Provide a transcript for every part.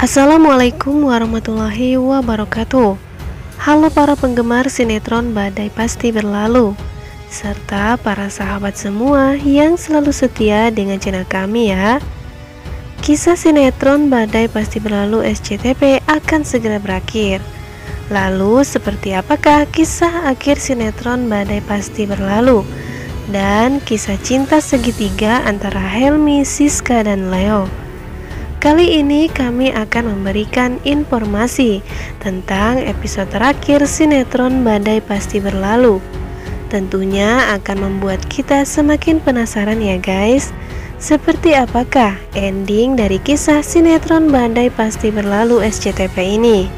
Assalamualaikum warahmatullahi wabarakatuh. Halo para penggemar sinetron Badai Pasti Berlalu, serta para sahabat semua yang selalu setia dengan channel kami ya. Kisah sinetron Badai Pasti Berlalu SCTV akan segera berakhir. Lalu seperti apakah kisah akhir sinetron Badai Pasti Berlalu dan kisah cinta segitiga antara Helmi, Siska, dan Leo? Kali ini kami akan memberikan informasi tentang episode terakhir sinetron Badai Pasti Berlalu. Tentunya akan membuat kita semakin penasaran ya guys. Seperti apakah ending dari kisah sinetron Badai Pasti Berlalu SCTV ini?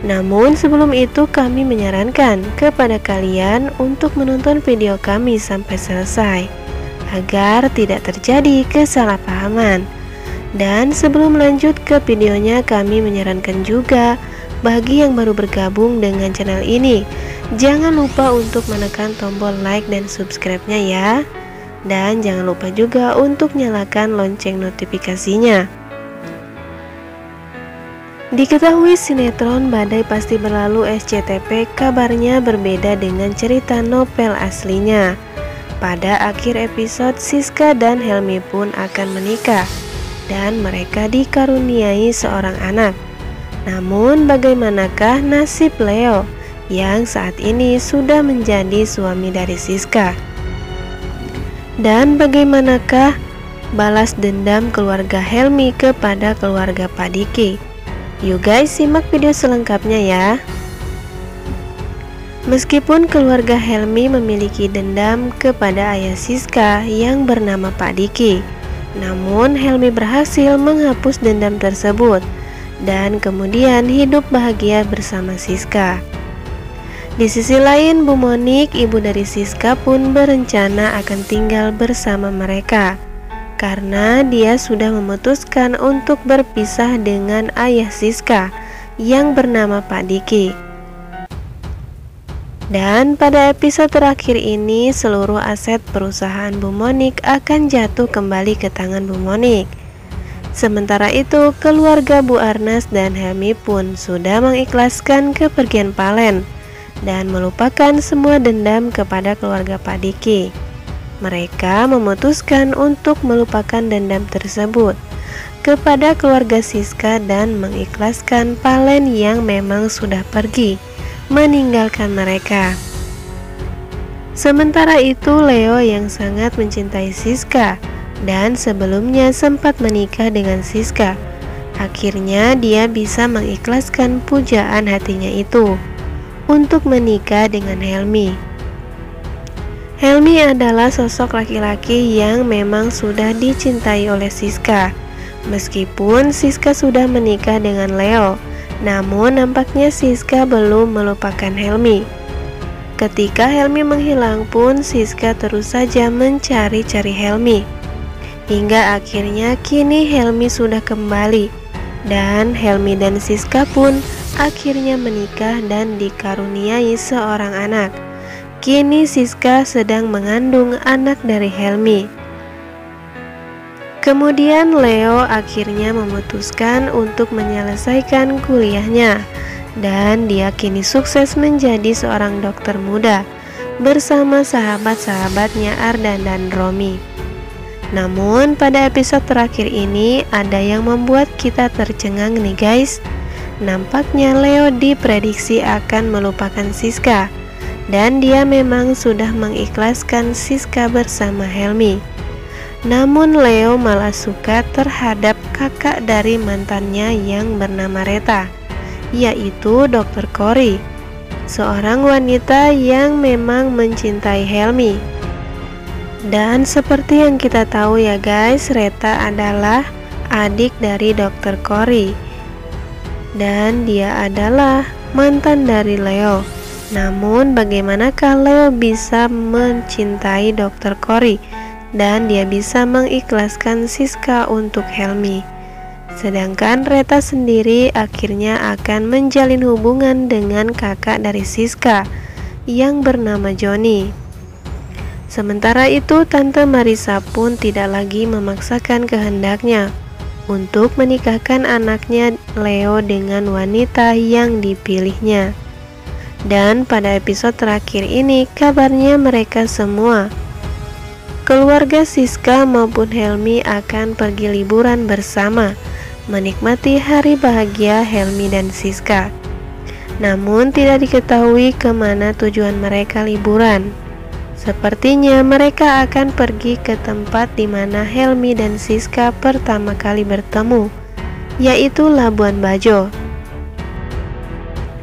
Namun sebelum itu kami menyarankan kepada kalian untuk menonton video kami sampai selesai agar tidak terjadi kesalahpahaman. Dan sebelum lanjut ke videonya, kami menyarankan juga bagi yang baru bergabung dengan channel ini, jangan lupa untuk menekan tombol like dan subscribe-nya ya. Dan jangan lupa juga untuk nyalakan lonceng notifikasinya. Diketahui sinetron Badai Pasti Berlalu SCTV kabarnya berbeda dengan cerita novel aslinya. Pada akhir episode, Siska dan Helmi pun akan menikah dan mereka dikaruniai seorang anak. Namun bagaimanakah nasib Leo yang saat ini sudah menjadi suami dari Siska? Dan bagaimanakah balas dendam keluarga Helmi kepada keluarga Pak Diki? Yuk guys, simak video selengkapnya ya. Meskipun keluarga Helmi memiliki dendam kepada ayah Siska yang bernama Pak Diki, namun Helmi berhasil menghapus dendam tersebut dan kemudian hidup bahagia bersama Siska. Di sisi lain, Bu Monik, ibu dari Siska pun berencana akan tinggal bersama mereka karena dia sudah memutuskan untuk berpisah dengan ayah Siska yang bernama Pak Diki. Dan pada episode terakhir ini, seluruh aset perusahaan Bu Monik akan jatuh kembali ke tangan Bu Monik. Sementara itu, keluarga Bu Arnas dan Helmi pun sudah mengikhlaskan kepergian Palen dan melupakan semua dendam kepada keluarga Pak Diki. Mereka memutuskan untuk melupakan dendam tersebut kepada keluarga Siska dan mengikhlaskan Palen yang memang sudah pergi meninggalkan mereka. Sementara itu, Leo yang sangat mencintai Siska dan sebelumnya sempat menikah dengan Siska, akhirnya dia bisa mengikhlaskan pujaan hatinya itu untuk menikah dengan Helmi. Helmi adalah sosok laki-laki yang memang sudah dicintai oleh Siska. Meskipun Siska sudah menikah dengan Leo, namun nampaknya Siska belum melupakan Helmi. Ketika Helmi menghilang pun Siska terus saja mencari-cari Helmi. Hingga akhirnya kini Helmi sudah kembali dan Helmi dan Siska pun akhirnya menikah dan dikaruniai seorang anak. Kini Siska sedang mengandung anak dari Helmi. Kemudian Leo akhirnya memutuskan untuk menyelesaikan kuliahnya dan dia kini sukses menjadi seorang dokter muda bersama sahabat-sahabatnya Ardan dan Romi. Namun pada episode terakhir ini ada yang membuat kita tercengang nih guys. Nampaknya Leo diprediksi akan melupakan Siska dan dia memang sudah mengikhlaskan Siska bersama Helmi. Namun Leo malah suka terhadap kakak dari mantannya yang bernama Reta, yaitu Dr. Cory, seorang wanita yang memang mencintai Helmi. Dan seperti yang kita tahu ya guys, Reta adalah adik dari Dr. Cory dan dia adalah mantan dari Leo. Namun bagaimanakah Leo bisa mencintai Dr. Cory dan dia bisa mengikhlaskan Siska untuk Helmi? Sedangkan Reta sendiri akhirnya akan menjalin hubungan dengan kakak dari Siska yang bernama Joni. Sementara itu Tante Marisa pun tidak lagi memaksakan kehendaknya untuk menikahkan anaknya Leo dengan wanita yang dipilihnya. Dan pada episode terakhir ini kabarnya mereka semua, keluarga Siska maupun Helmi, akan pergi liburan bersama, menikmati hari bahagia Helmi dan Siska. Namun tidak diketahui kemana tujuan mereka liburan. Sepertinya mereka akan pergi ke tempat di mana Helmi dan Siska pertama kali bertemu, yaitu Labuan Bajo.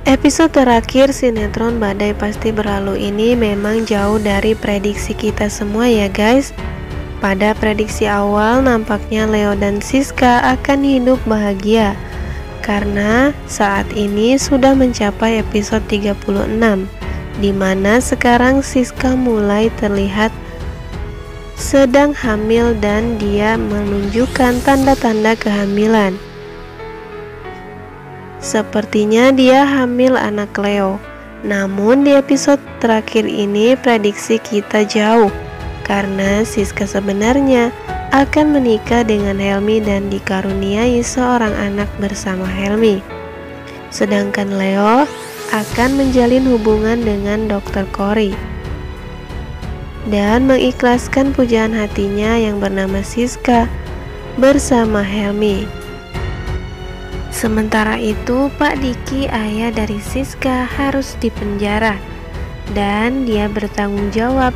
Episode terakhir sinetron Badai Pasti Berlalu ini memang jauh dari prediksi kita semua ya guys. Pada prediksi awal nampaknya Leo dan Siska akan hidup bahagia, karena saat ini sudah mencapai episode 36, di mana sekarang Siska mulai terlihat sedang hamil dan dia menunjukkan tanda-tanda kehamilan. Sepertinya dia hamil anak Leo. Namun di episode terakhir ini prediksi kita jauh, karena Siska sebenarnya akan menikah dengan Helmi dan dikaruniai seorang anak bersama Helmi. Sedangkan Leo akan menjalin hubungan dengan Dr. Cory dan mengikhlaskan pujaan hatinya yang bernama Siska bersama Helmi. Sementara itu Pak Diki, ayah dari Siska, harus dipenjara dan dia bertanggung jawab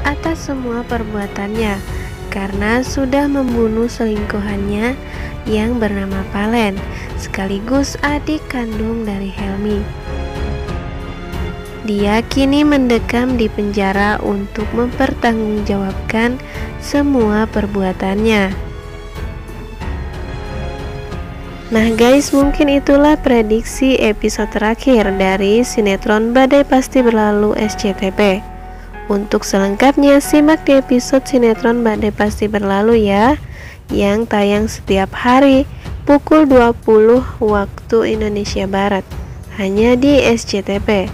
atas semua perbuatannya karena sudah membunuh selingkuhannya yang bernama Palen, sekaligus adik kandung dari Helmi. Dia kini mendekam di penjara untuk mempertanggungjawabkan semua perbuatannya. Nah guys, mungkin itulah prediksi episode terakhir dari sinetron Badai Pasti Berlalu SCTV. Untuk selengkapnya simak di episode sinetron Badai Pasti Berlalu ya, yang tayang setiap hari pukul 20 waktu Indonesia Barat, hanya di SCTV.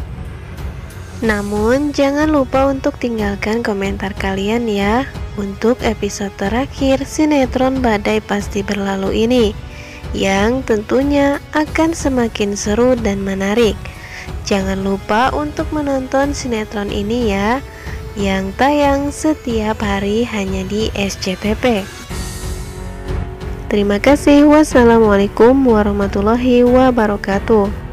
Namun jangan lupa untuk tinggalkan komentar kalian ya untuk episode terakhir sinetron Badai Pasti Berlalu ini, yang tentunya akan semakin seru dan menarik. Jangan lupa untuk menonton sinetron ini ya, yang tayang setiap hari hanya di SCTV. Terima kasih. Wassalamualaikum warahmatullahi wabarakatuh.